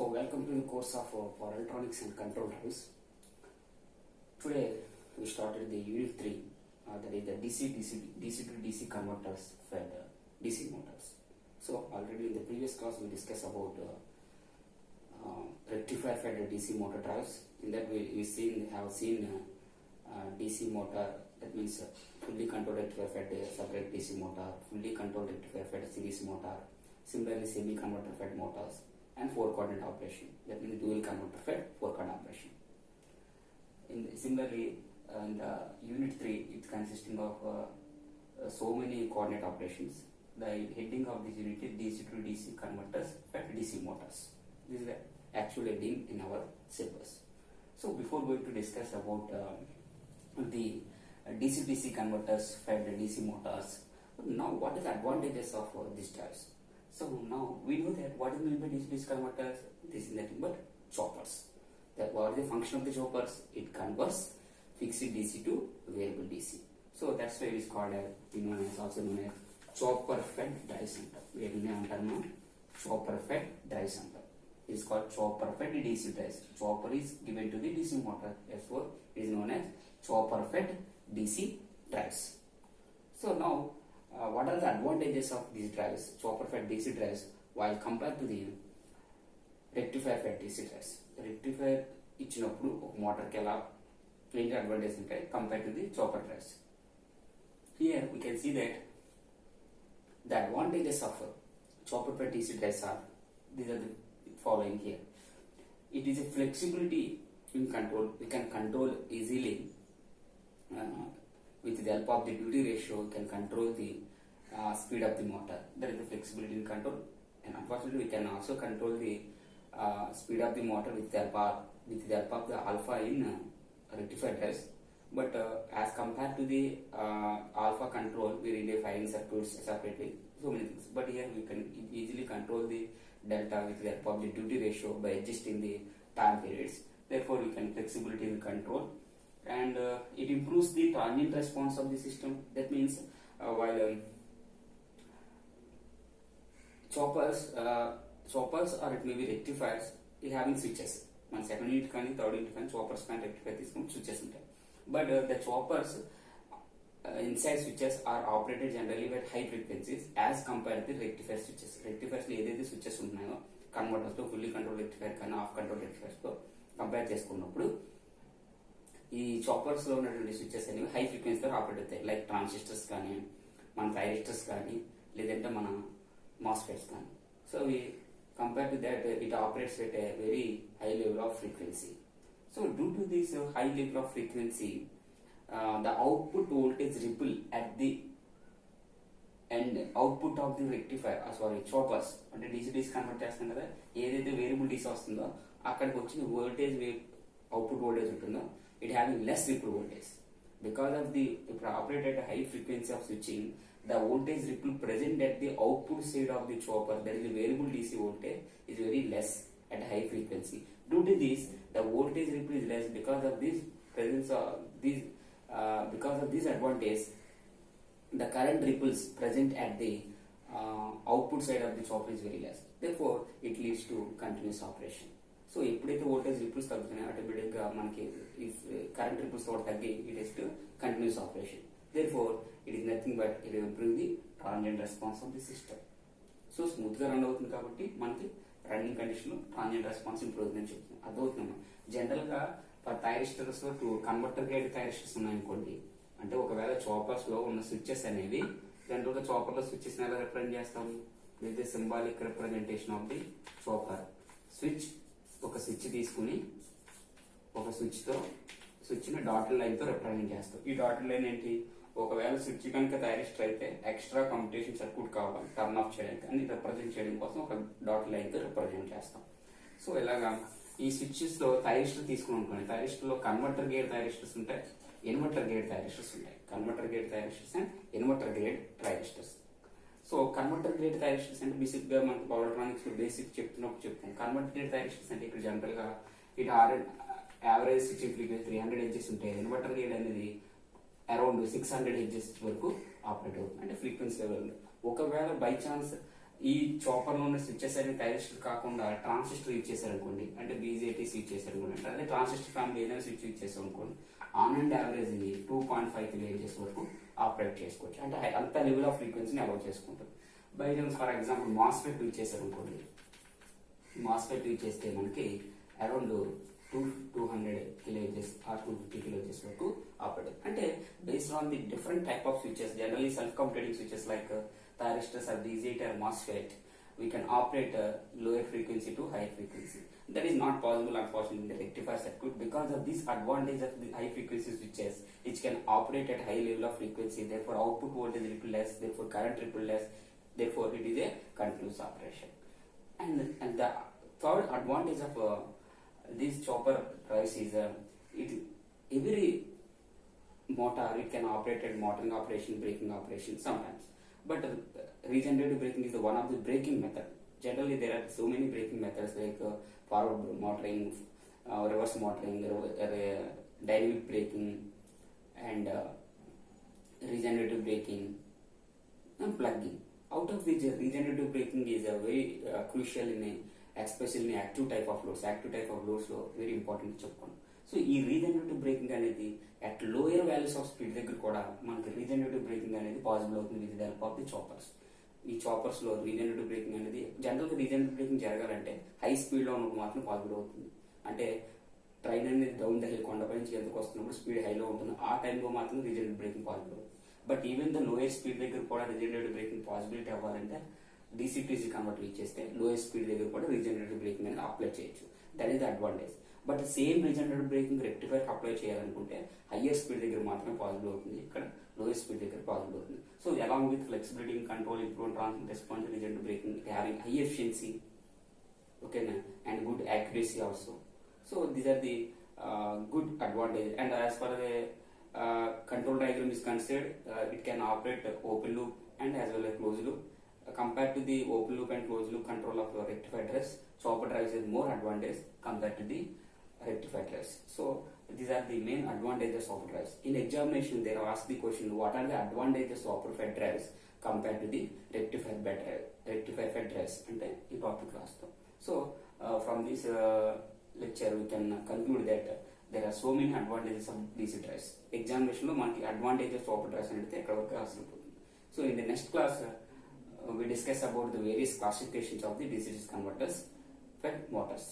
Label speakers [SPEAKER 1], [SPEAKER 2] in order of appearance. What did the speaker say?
[SPEAKER 1] So welcome to the course of Power Electronics and Control Drives. Today we started the Unit-3, that is the DC to DC converters for DC motors. So already in the previous class we discussed about rectifier fed DC motor drives. In that we have seen DC motor, that means fully controlled rectifier fed separate DC motor, fully controlled rectifier fed series motor, similarly semi converter fed motors, and 4-coordinate operation, that means dual converter fed 4-coordinate operation. Similarly, in the Unit-3, it's consisting of so many coordinate operations. The heading of this unit is DC to DC converters fed DC motors. This is the actual heading in our syllabus. So before going to discuss about the DC to DC converters fed DC motors, now what is the advantages of these drives? So now we know that what is meant by DC converters. This is nothing but choppers. That what is the function of the choppers? It converts fixed DC to variable DC. So that's why it is called also known as chopper fed drive center. We have named chopper fed drive center. It is called chopper fed DC drives. Chopper is given to the DC motor. Therefore, it is known as chopper fed DC drives. So now, what are the advantages of these drives, chopper fed DC drives, while compared to the rectifier fed DC drives? Rectifier ఇచ్చినప్పుడు ఒక మోటార్కి ఎలా ఏంటి advantage ఉంటాయి compare to the chopper drives. Here we can see that the advantages of chopper fed DC drives are these are the following here. It is a flexibility in control. We can control easily with the help of the duty ratio. We can control the speed of the motor. There is the flexibility in control, and unfortunately we can also control the speed of the motor with the help of the alpha in rectifier drives. But as compared to the alpha control, we relay firing circuits separately, so many things. But here we can easily control the delta with the help of the duty ratio by adjusting the time periods. Therefore, we can flexibility in control, and it improves the transient response of the system. That means while choppers or it may be rectifiers, it having switches. One second unit కానీ third unit కానీ choppers కానీ rectifier తీసుకుని switches ఉంటాయి. But the choppers inside switches are operated generally at high frequencies as compared to rectifier switches. Rectifiers లో ఏదైతే switches ఉన్నాయో converters లో fully control rectifier కానీ ఆఫ్ కంట్రోల్ రెక్టిఫైర్స్ తో కంపేర్ చేసుకున్నప్పుడు ఈ చాపర్స్ లో ఉన్నటువంటి స్విచెస్ అనేవి హై ఫ్రీక్వెన్సీతో ఆపరేట్ అవుతాయి. లైక్ ట్రాన్సిస్టర్స్ కానీ, మన థైరిస్టర్స్ కానీ, లేదంటే మన MOSFETs కానీ. So we compare to that, it operates at a very high level of frequency. So due to this high level of frequency, the output voltage ripple at the end output of the rectifier, choppers అంటే DC DC convert చేస్తాం కదా, ఏదైతే variable DC వస్తుందో అక్కడికి వచ్చిన voltage output voltage ఉంటుందో it having less ripple voltage. Because of the operate at a high frequency of switching, the voltage ripple present at the output side of the chopper, that is the variable DC voltage, is very less at high frequency. Due to this, the voltage ripple is less. Because of this presence of this advantage, the current ripples present at the output side of the chopper is very less. Therefore, it leads to continuous operation. So ఎప్పుడైతే voltage ripples తగ్గుతున్నాయో ఆటోమేటిక్గా మనకి current ripples కూడా తగ్గి it is to continuous operation. Therefore it is nothing but it improve the transient response of the system. So స్మూత్గా run అవుతుంది కాబట్టి మనకి running కండిషన్లో ట్రాన్సియంట్ రెస్పాన్స్ ఇంప్రూవ్ అవుతుందని చెప్తున్నాం. అర్థమవుతుందమ్మా. జనరల్గా for thyristors converter grade thyristors ఉన్నాయనుకోండి, అంటే ఒకవేళ చాపర్స్ లో ఉన్న స్విచెస్ అనేవి జనరల్గా చాపర్లో స్విచెస్ ఎలా రిప్రజెంట్ చేస్తాం? With symbolic representation of the chopper. ఒక స్విచ్ తీసుకుని ఒక స్విచ్ని డాటెడ్ లైన్తో రిప్రజెంట్ చేస్తాం. ఈ డాటెడ్ లైన్ ఏంటి? ఒకవేళ స్విచ్ కనుక థైరిస్టర్ అయితే ఎక్స్ట్రా కమ్యూనికేషన్ సర్క్యూట్ కావాలి టర్న్ ఆఫ్ చేయడానికి, అని రిప్రజెంట్ చేయడం కోసం ఒక డాటెడ్ లైన్తో రిప్రజెంట్ చేస్తాం. సో ఇలాగా ఈ స్విచెస్ లో థైరిస్టర్ తీసుకుని అనుకోండి, థైరిస్టర్ లో కన్వర్టర్ గేట్ థైరిస్టర్స్ ఉంటాయి, ఇన్వర్టర్ గేట్ థైరిస్టర్స్ ఉంటాయి. Converter gate thyristors and inverter gate thyristors. So converter grade thyristors అంటే బేసిక్ గా మనకు పవర్ ఎలక్ట్రానిక్స్ బేసిక్ చెప్తున్నప్పుడు చెప్తాం. కన్వర్టర్ గ్రేడ్ థైరిస్టర్స్ అంటే ఇక్కడ జనరల్ గా it average switching frequency 300 hertz ఉంటాయి. ఇన్వర్టర్ గ్రేడ్ అనేది అరౌండ్ 600 హెర్ట్జ్ వరకు ఆపరేట్ అవుతుంది, అంటే ఫ్రీక్వెన్సీ లెవెల్. ఒకవేళ బై ఛాన్స్ ఈ చాపర్ లో ఉన్న స్విచెస్ అనేది థైరిస్టర్ కాకుండా ట్రాన్సిస్టర్ యూజ్ చేశారు అనుకోండి, అంటే BJTs యూజ్ చేశారు అనుకోండి, అదే ట్రాన్సిస్టర్ ఫ్యామిలీ ఏదైనా స్విచ్ యూజ్ చేసాం అనుకోండి, ఆన్ అండ్ యావరేజ్ ని 2.5 kHz వరకు ఆపరేట్ చేసుకోవచ్చు. అంటే అంత లెవెల్ ఆఫ్ ఫ్రీక్వెన్సీని అలౌ చేసుకుంటారు. By for example MOSFET use చేశారు అనుకోండి, మాస్ఫెట్ యూజ్ చేస్తే మనకి అరౌండ్ 200 kHz or 250 kHz వరకు ఆపరేట్. అంటే based on the different type of switches, generally self computing switches like thyristors or BJT or MOSFET, we can operate lower frequency to higher frequency. That is not possible unfortunately in the rectifier circuit because of this advantage of the high frequency switches, which can operate at high level of frequency, therefore output voltage little less, therefore current little less, therefore it is a continuous operation. And the third advantage of this chopper drives is every motor, it can operate at motoring operation, braking operation sometimes. But regenerative braking is the one of the braking method. Generally, there are so many braking methods like forward motoring, reverse motoring, dynamic braking, and regenerative braking, and plugging. Out of which regenerative braking is a very crucial in especially in active type of loads. Active type of loads లో very important చెప్పుకోండి. So ఈ regenerative braking అనేది at lower values of speed దగ్గర కూడా మనకి regenerative braking అనేది possible అవుతుంది with the help of the choppers. ఈ చాపర్స్ లో రీజనరేటివ్ బ్రేకింగ్ అనేది జనరల్ గా రీజనరేటివ్ బ్రేకింగ్ జరగాలంటే హై స్పీడ్ లో ఉన్నప్పుడు మాత్రం పాసిబుల్ అవుతుంది. అంటే ట్రైన్ అనేది డౌన్ ద హిల్ కొండపై నుంచి ఎందుకు వస్తున్నప్పుడు స్పీడ్ హైలో ఉంటుంది, ఆ టైంలో మాత్రం రీజనరేటివ్ బ్రేకింగ్ పాసిబుల్ అవుతుంది. But even the lower speed దగ్గర కూడా రీజనరేటివ్ బ్రేకింగ్ పాసిబిలిటీ అవ్వాలంటే DC-DC కన్వర్టర్ యూజ్ చేస్తే లోయర్ స్పీడ్ దగ్గర కూడా రీజనరేటివ్ బ్రేకింగ్ అనేది అప్లై చేయొచ్చు. That is the advantage. But same regenerative braking rectifier apply చేయాలనుకుంటే హయ్యర్ స్పీడ్ దగ్గర మాత్రమే పాసిబుల్ అవుతుంది, ఇక్కడ లోయర్ స్పీడ్ దగ్గర పాసిబుల్ అవుతుంది. So along with flexibility, control, improve transmit response, regenerative braking having high efficiency, ఓకేనా, and good accuracy also. So these are the good advantage. And as for the control diagram is considered, it can operate open loop and as well as closed loop. Compared to the open loop and closed loop control of rectifier drives, chopper drives is more advantage compared to the rectifier drives. So these are the main advantages of drives. In examination, they are asked the question, what are the advantages of fed drives compared to the rectifier fed drives? And in topic class. So from this lecture, we can conclude that there are so many advantages of DC drives. Examination lo manaki advantages of drives anante ekkada varaku rasulunthundi. So in the next class we discuss about the various classifications of the DC converters for motors.